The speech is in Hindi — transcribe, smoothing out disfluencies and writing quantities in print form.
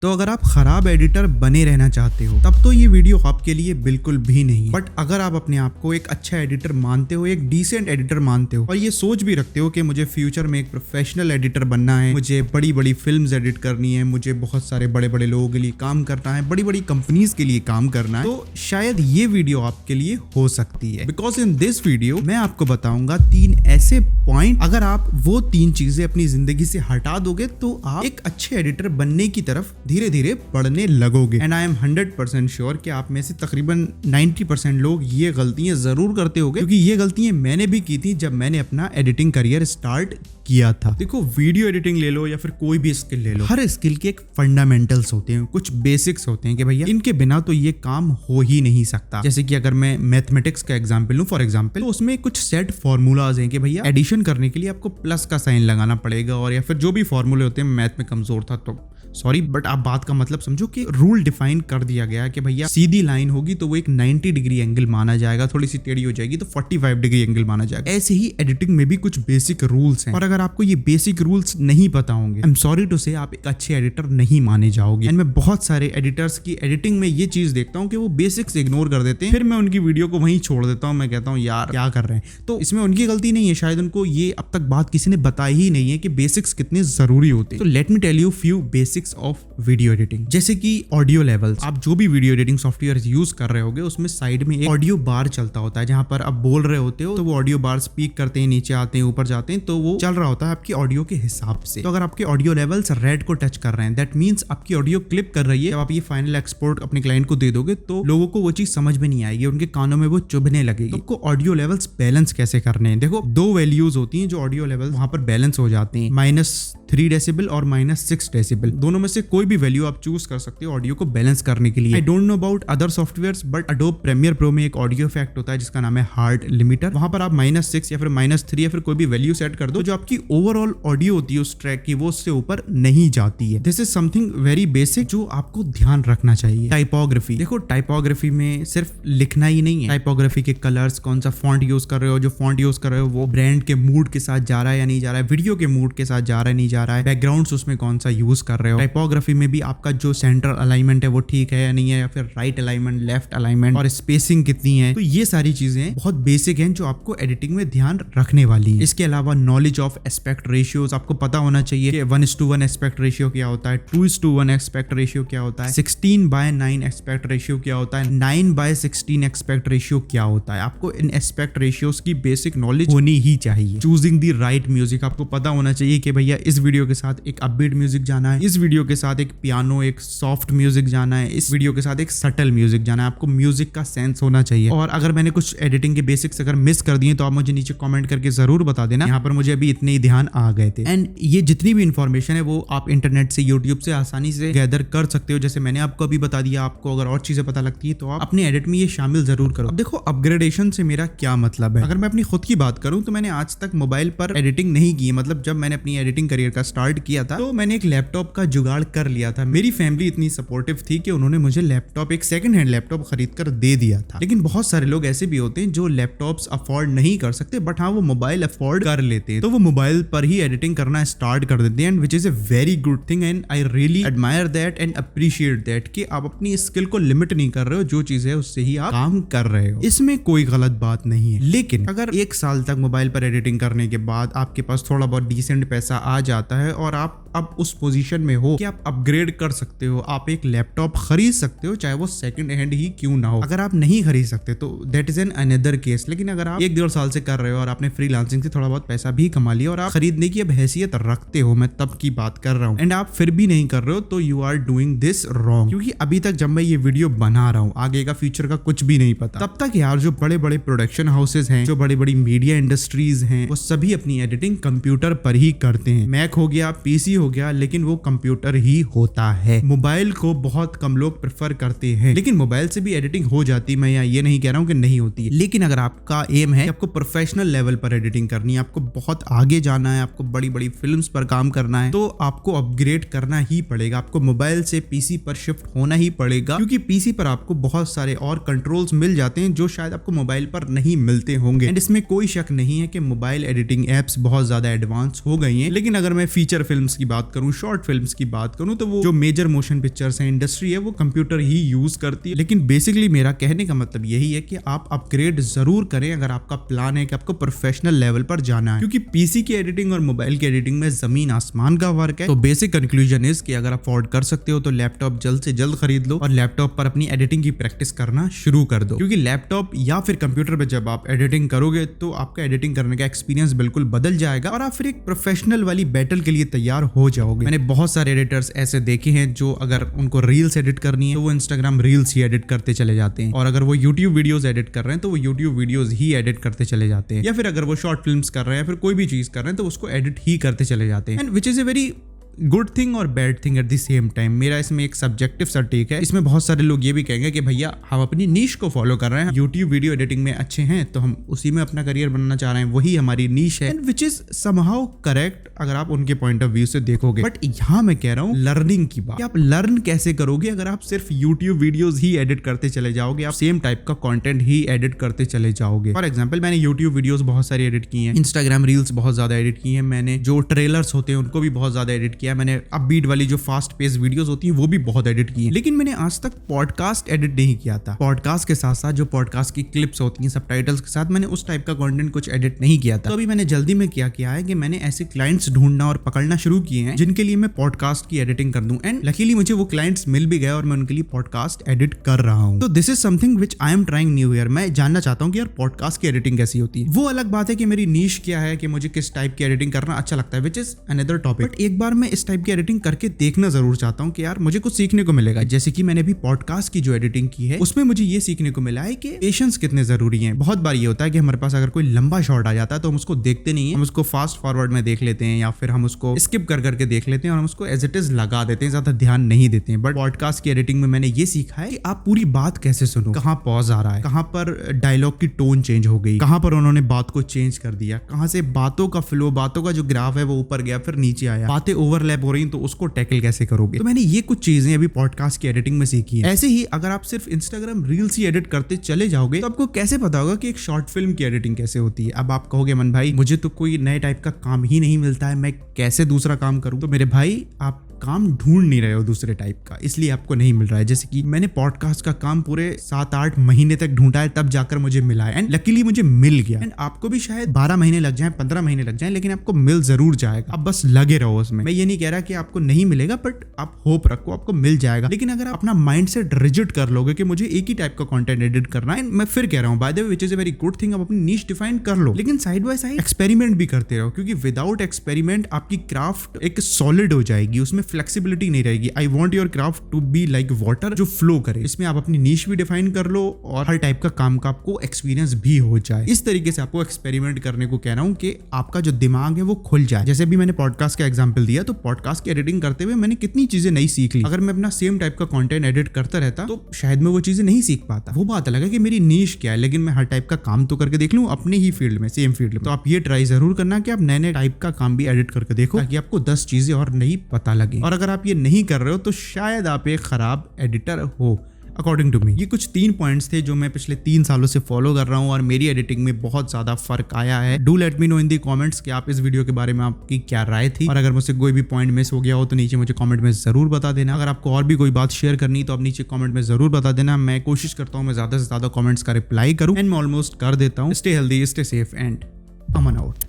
तो अगर आप खराब एडिटर बने रहना चाहते हो तब तो ये वीडियो आपके लिए बिल्कुल भी नहीं। बट अगर आप अपने आप को एक अच्छा एडिटर मानते हो, एक डिसेंट एडिटर मानते हो और ये सोच भी रखते हो कि मुझे फ्यूचर में एक प्रोफेशनल एडिटर बनना है, मुझे बड़ी बड़ी फिल्म्स एडिट करनी है, मुझे बहुत सारे बड़े बड़े लोगों के लिए काम करना है, बड़ी बड़ी कंपनीज के लिए काम करना है, तो शायद ये वीडियो आपके लिए हो सकती है। बिकॉज इन दिस वीडियो मैं आपको बताऊंगा 3 ऐसे पॉइंट, अगर आप वो 3 चीजें अपनी जिंदगी से हटा दोगे तो आप एक अच्छे एडिटर बनने की तरफ धीरे धीरे बढ़ने लगोगे। एंड आई एम 100% श्योर कि आप में से तकरीबन 90% लोग ये गलतियां जरूर करते होंगे, क्योंकि ये गलतियां मैंने भी की थी जब मैंने अपना एडिटिंग करियर स्टार्ट किया था। देखो, वीडियो एडिटिंग ले लो या फिर कोई भी स्किल ले लो, हर स्किल के एक फंडामेंटल्स होते हैं, कुछ बेसिक्स होते हैं कि भैया इनके बिना तो ये काम हो ही नहीं सकता। जैसे कि अगर मैं मैथमेटिक्स का एग्जांपल लूं फॉर एग्जांपल, तो उसमें कुछ सेट फॉर्मूलाज हैं कि भैया एडिशन करने के लिए आपको प्लस का साइन लगाना पड़ेगा, और या फिर जो भी फॉर्मूले होते हैं, मैथ में कमजोर था तो सॉरी, बट आप बात का मतलब समझो कि रूल डिफाइन कर दिया गया कि भैया सीधी लाइन होगी तो वो एक 90 डिग्री एंगल माना जाएगा, थोड़ी सी टेढ़ी हो जाएगी तो 45 डिग्री एंगल माना जाएगा। ऐसे ही एडिटिंग में भी कुछ बेसिक रूल्स हैं, और अगर आपको ये बेसिक रूल्स नहीं पता होंगे, आई एम सॉरी टू से, आप एक अच्छे एडिटर नहीं माने जाओगे। एंड मैं बहुत सारे एडिटर्स की एडिटिंग में ये चीज देखता हूँ कि वो बेसिक्स इग्नोर कर देते हैं, फिर मैं उनकी वीडियो को वहीं छोड़ देता हूँ। मैं कहता हूँ यार क्या कर रहे हैं, तो इसमें उनकी गलती नहीं है, शायद उनको ये अब तक बात किसी ने बताई ही नहीं है कि बेसिक्स कितने जरूरी होते हैं। तो let me tell you few basics of video editing. जैसे कि ऑडियो लेवल्स, आप जो भी वीडियो एडिटिंग सॉफ्टवेयर यूज कर रहे होगे उसमें साइड में एक ऑडियो बार चलता होता है, जहां पर आप बोल रहे होते हो तो वो ऑडियो बार स्पीक करते हैं, नीचे आते हैं, ऊपर जाते हैं, तो वो चल रहा होता है आपकी ऑडियो के हिसाब से। तो अगर आपके ऑडियो लेवल्स रेड को टच कर रहे हैं, दैट मींस आपकी ऑडियो क्लिप कर रही है। जब आप ये फाइनल एक्सपोर्ट अपने क्लाइंट को दे दोगे तो लोगों को वो चीज समझ में नहीं आएगी, उनके कानों में वो चुभने लगेगी। तो आपको ऑडियो लेवल्स बैलेंस कैसे करने हैं? देखो, 2 वैल्यूज होती हैं जो ऑडियो लेवल वहां पर बैलेंस हो जाते हैं, -3 डेसिबल और -6 डेसिबल। दोनों में से कोई भी वैल्यू आप चूज कर सकते हो ऑडियो को बैलेंस करने के लिए। I don't know about other softwares, but Adobe Premiere Pro में एक ऑडियो इफेक्ट होता है जिसका नाम है हार्ड लिमिटर। वहां पर आप -6 या फिर -3 या फिर कोई भी वैल्यू सेट कर दो, जो आपकी ओवरऑल ऑडियो होती है उस ट्रैक की, वो उससे ऊपर नहीं जाती है। This is something very basic जो आपको ध्यान रखना चाहिए। टाइपोग्राफी, देखो टाइपोग्राफी में सिर्फ लिखना ही नहीं है, टाइपोग्राफी के कलर्स, कौन सा फॉन्ट यूज कर रहे हो, जो फॉन्ट यूज कर रहे हो वो ब्रांड के मूड के साथ जा रहा है या नहीं जा रहा है, वीडियो के मूड के साथ जा रहा है नहीं जा रहा है, बैकग्राउंड्स उसमें कौन सा यूज कर रहे हो। टाइपोग्राफी में भी आपका जो सेंट्रल अलाइनमेंट है वो ठीक है या नहीं है, या फिर राइट अलाइनमेंट, लेफ्ट अलाइनमेंट, और स्पेसिंग कितनी है। तो ये सारी चीजें बहुत बेसिक हैं जो आपको एडिटिंग में ध्यान रखने वाली है। इसके अलावा नॉलेज ऑफ एस्पेक्ट रेशियोज, आपको पता होना चाहिए कि 1:1 एस्पेक्ट रेशियो क्या होता है, 2:1 एस्पेक्ट रेशियो क्या होता है, 16:9 एस्पेक्ट रेशियो क्या होता है, 9:16 एस्पेक्ट रेशियो क्या होता है। आपको इन एस्पेक्ट रेशियोज की बेसिक नॉलेज होनी ही चाहिए। चूजिंग द राइट म्यूजिक, आपको पता होना चाहिए कि भैया इस वीडियो के साथ एक अपबीट म्यूजिक जाना है, इस वीडियो के साथ एक पियानो, एक सॉफ्ट म्यूजिक जाना है, इस वीडियो के साथ एक सटल म्यूजिक जाना है। आपको म्यूजिक का सेंस होना चाहिए। और अगर मैंने कुछ एडिटिंग के बेसिक्स अगर मिस कर दिए तो आप मुझे नीचे कमेंट करके जरूर बता देना। यहाँ पर मुझे अभी इतने ही ध्यान आ गए थे। एंड ये जितनी भी इंफॉर्मेशन है वो आप इंटरनेट से, यूट्यूब से आसानी से गैदर कर सकते हो। जैसे मैंने आपको अभी बता दिया, आपको अगर और चीजें पता लगती है तो आप अपने एडिट में ये शामिल जरूर करो। अब देखो, अपग्रेडेशन से मेरा क्या मतलब है। अगर मैं अपनी खुद की बात करूं तो मैंने आज तक मोबाइल पर एडिटिंग नहीं की। मतलब जब मैंने अपनी एडिटिंग करियर का स्टार्ट किया था तो मैंने एक लैपटॉप का जुगाड़ कर लिया था। मेरी फैमिली इतनी सपोर्टिव थी कि उन्होंने मुझे लैपटॉप, एक सेकंड हैंड लैपटॉप खरीद कर दे दिया था। लेकिन बहुत सारे लोग ऐसे भी होते हैं जो लैपटॉप्स अफोर्ड नहीं कर सकते, बट हाँ वो मोबाइल अफोर्ड कर लेते हैं, तो वो मोबाइल पर ही एडिटिंग करना स्टार्ट कर देते हैं, विच is a very good thing. And I really admire that and appreciate that कि आप अपनी स्किल को लिमिट नहीं कर रहे हो, जो चीज है उससे ही आप काम कर रहे हो, इसमें कोई गलत बात नहीं है। लेकिन अगर 1 साल तक मोबाइल पर एडिटिंग करने के बाद आपके पास थोड़ा बहुत डिसेंट पैसा आ जाता है और आप अब उस पोजीशन में हो कि आप अपग्रेड कर सकते हो, आप एक लैपटॉप खरीद सकते हो, चाहे वो सेकंड हैंड ही क्यों ना हो। अगर आप नहीं खरीद सकते तो that is an another case. लेकिन अगर आप 1-1.5 साल से कर रहे हो और आपने फ्रीलांसिंग से थोड़ा बहुत पैसा भी कमा लिया और आप खरीदने की अब हैसियत रखते हो, मैं तब की बात कर रहा हूँ, एंड आप फिर भी नहीं कर रहे हो, तो you are doing this wrong. क्योंकि अभी तक जब मैं ये वीडियो बना रहा हूँ, आगे का फ्यूचर का कुछ भी नहीं पता, तब तक यार जो बड़े बड़े प्रोडक्शन हाउसेज हैं, जो बड़ी बड़ी मीडिया इंडस्ट्रीज हैं, वो सभी अपनी एडिटिंग कंप्यूटर पर ही करते हैं। मैक हो गया, पीसी हो गया, लेकिन वो कंप्यूटर ही होता है। मोबाइल को बहुत कम लोग प्रेफर करते हैं, लेकिन मोबाइल से भी एडिटिंग हो जाती है। मैं ये नहीं कह रहा हूँ कि नहीं होती है, लेकिन अगर आपका एम है कि आपको प्रोफेशनल लेवल पर एडिटिंग करनी है, आपको बहुत आगे जाना है, आपको बड़ी बड़ी फिल्म्स पर काम करना है, तो आपको अपग्रेड करना ही पड़ेगा। आपको मोबाइल से पीसी पर शिफ्ट होना ही पड़ेगा, क्योंकि पीसी पर आपको बहुत सारे और कंट्रोल्स मिल जाते हैं जो शायद आपको मोबाइल पर नहीं मिलते होंगे। एंड इसमें कोई शक नहीं है कि मोबाइल एडिटिंग एप्स बहुत ज्यादा एडवांस हो गई हैं, लेकिन अगर मैं फीचर फिल्म्स की बात करूं, शॉर्ट फिल्म्स की बात करूं, तो वो जो मेजर मोशन पिक्चर्स हैं, इंडस्ट्री है, वो कंप्यूटर ही यूज करती है। लेकिन बेसिकली मेरा कहने का मतलब यही है कि आप अपग्रेड जरूर करें अगर आपका प्लान है कि आपको प्रोफेशनल लेवल पर जाना है, क्योंकि पीसी की एडिटिंग और मोबाइल की एडिटिंग में जमीन आसमान का फर्क है। तो बेसिक कंक्लूजन इज कि अगर आप अफोर्ड कर सकते हो तो लैपटॉप जल्द से जल्द खरीद लो और लैपटॉप पर अपनी एडिटिंग की प्रैक्टिस करना शुरू कर दो, क्योंकि लैपटॉप या फिर कंप्यूटर पे जब आप एडिटिंग करोगे तो आपका एडिटिंग करने का एक्सपीरियंस बिल्कुल बदल जाएगा और आप फिर एक प्रोफेशनल वाली बैटल के लिए तैयार हो जाओगे। मैंने बहुत सारे एडिटर्स ऐसे देखे हैं जो अगर उनको रील्स एडिट करनी है तो वो इंस्टाग्राम रील्स ही एडिट करते चले जाते हैं, और अगर वो यूट्यूब वीडियोस एडिट कर रहे हैं तो वो यूट्यूब वीडियोस ही एडिट करते चले जाते हैं, या फिर अगर वो शॉर्ट फिल्म्स कर रहे हैं, फिर कोई भी चीज कर रहे हैं तो उसको एडिट ही करते चले जाते हैं, and which is a very good thing और bad thing at the same time. मेरा इसमें एक सब्जेक्टिव सा टेक है। इसमें बहुत सारे लोग ये भी कहेंगे कि भैया हम अपनी नीश को फॉलो कर रहे हैं, यूट्यूब वीडियो एडिटिंग में अच्छे हैं तो हम उसी में अपना करियर बनना चाह रहे हैं, वही हमारी नीश है, and which is somehow correct अगर आप उनके पॉइंट ऑफ व्यू से देखोगे। बट यहाँ मैं कह रहा हूँ लर्निंग की बात, आप लर्न कैसे करोगे अगर आप सिर्फ यूट्यूब वीडियोज ही एडिट करते चले जाओगे, आप सेम टाइप का कॉन्टेंट ही एडिट करते चले जाओगे। फॉर एग्जाम्पल मैंने यूट्यूब वीडियोज बहुत सारी एडिट की है, इंस्टाग्राम रील्स बहुत ज्यादा एडिट की है, मैंने जो ट्रेलर्स होते हैं उनको भी बहुत ज्यादा एडिट किया, मैंने अपबीट वाली जो फास्ट पेस वीडियोस होती हैं वो भी बहुत एडिट की है, लेकिन मैंने आज तक पॉडकास्ट एडिट नहीं किया था। पॉडकास्ट के साथ साथ जो पॉडकास्ट की क्लिप्स होती हैं सबटाइटल्स के साथ, मैंने उस टाइप का कंटेंट कुछ एडिट नहीं किया था। तो अभी मैंने जल्दी में क्या किया है कि मैंने ऐसे क्लाइंट्स ढूंढना और पकड़ना शुरू किए हैं जिनके लिए मैं पॉडकास्ट की एडिटिंग कर दूं, एंड लकीली मुझे वो क्लाइंट्स मिल भी गए और मैं उनके लिए पॉडकास्ट एडिट कर रहा हूं। तो this is something which I am trying new year. मैं जानना चाहता हूं कि यार पॉडकास्ट की एडिटिंग कैसी होती है। वो अलग बात है कि मेरी नीश क्या है, कि मुझे किस टाइप की एडिटिंग करना अच्छा लगता है, which is another topic. But एक बार मैं इस टाइप की एडिटिंग करके देखना जरूर चाहता हूं कि यार मुझे कुछ सीखने को मिलेगा। जैसे कि मैंने भी पॉडकास्ट की जो एडिटिंग की है उसमें मुझे ये सीखने को मिला है कि पेशेंस कितने जरूरी है। बहुत बार ये होता है कि हमारे पास अगर कोई लंबा शॉट आ जाता है तो हम उसको देखते नहीं है, हम उसको फास्ट फॉरवर्ड में देख लेते हैं या फिर हम उसको स्किप कर करके देख लेते हैं और हम उसको एज इट इज लगा देते हैं, ज्यादा ध्यान नहीं देते हैं। बट पॉडकास्ट की एडिटिंग में मैंने ये सीखा है कि आप पूरी बात कैसे सुनो, कहाँ पॉज आ रहा है, कहाँ पर डायलॉग की टोन चेंज हो गई, कहाँ पर उन्होंने बात को चेंज कर दिया, कहाँ से बातों का फ्लो, बातों का जो ग्राफ है वो ऊपर गया फिर नीचे आया, बातें ओवरलैप हो रही तो उसको टैकल कैसे करोगे। तो मैंने ये कुछ चीजें अभी पॉडकास्ट की एडिटिंग में सीखी है। ऐसे ही अगर आप सिर्फ इंस्टाग्राम रील्स ही एडिट करते चले जाओगे तो आपको कैसे पता होगा कि एक शॉर्ट फिल्म की एडिटिंग कैसे होती है। अब आप कहोगे मन भाई मुझे तो कोई नए टाइप का काम ही नहीं मिलता है, मैं कैसे दूसरा काम करूं। तो मेरे भाई आप काम ढूंढ नहीं रहे हो दूसरे टाइप का, इसलिए आपको नहीं मिल रहा है। जैसे कि मैंने पॉडकास्ट का काम पूरे 7-8 महीने तक ढूंढा है, तब जाकर मुझे मिला है, एंड लकीली मुझे मिल गया। एंड आपको भी शायद 12 महीने लग जाए, 15 महीने लग जाए, लेकिन आपको मिल जरूर जाएगा। आप बस लगे रहो उसमें। मैं ये नहीं कह रहा कि आपको नहीं मिलेगा, बट आप होप रखो आपको मिल जाएगा। लेकिन अगर आप अपना माइंड सेट रिजिड कर लोगे कि मुझे एक ही टाइप का कंटेंट एडिट करना है, मैं फिर कह रहा हूँ by the way which is a very good thing, आप अपनी नीश डिफाइन कर लो, लेकिन साइड बाय साइड एक्सपेरिमेंट भी करते रहो, क्योंकि विदाउट एक्सपेरिमेंट आपकी क्राफ्ट एक सॉलिड हो जाएगी, उसमें फ्लेक्सिबिलिटी नहीं। I want your craft to be like water, जो फ्लो करे। इसमें आप अपनी नीश भी डिफाइन कर लो और हर टाइप का काम का आपको एक्सपीरियंस भी हो जाए। इस तरीके से आपको एक्सपेरिमेंट करने को कह रहा हूं कि आपका जो दिमाग है वो खुल जाए। जैसे भी मैंने पॉडकास्ट का एग्जांपल दिया, तो पॉडकास्ट की एडिटिंग करते हुए मैंने कितनी चीजें नई सीख ली। अगर मैं अपना सेम टाइप का कंटेंट एडिट करता रहता तो शायद मैं वो चीजें नहीं सीख पाता। वो बात अलग है कि मेरी नीश क्या है, लेकिन मैं हर टाइप का काम तो करके देख लूं अपने ही फील्ड में, सेम फील्ड में। तो आप ये ट्राई जरूर करना कि आप नए नए टाइप का काम भी एडिट करके देखो, ताकि आपको 10 चीजें और नई पता लगे। और अगर आप ये नहीं कर रहे हो तो शायद आप एक खराब एडिटर हो, अकॉर्डिंग टू मी। ये कुछ 3 पॉइंट्स थे जो मैं पिछले 3 सालों से फॉलो कर रहा हूं और मेरी एडिटिंग में बहुत ज्यादा फर्क आया है। Do let me know in the comments कि आप इस वीडियो के बारे में आपकी क्या राय थी, और अगर मुझसे कोई भी पॉइंट मिस हो गया हो तो नीचे मुझे कमेंट में जरूर बता देना। अगर आपको और भी कोई बात शेयर करनी तो आप नीचे कमेंट में जरूर बता देना। मैं कोशिश करता हूँ मैं ज्यादा से ज्यादा कमेंट्स का रिप्लाई करूँ, एंड मैं ऑलमोस्ट कर देता हूँ। Stay healthy, stay safe, and Aman out.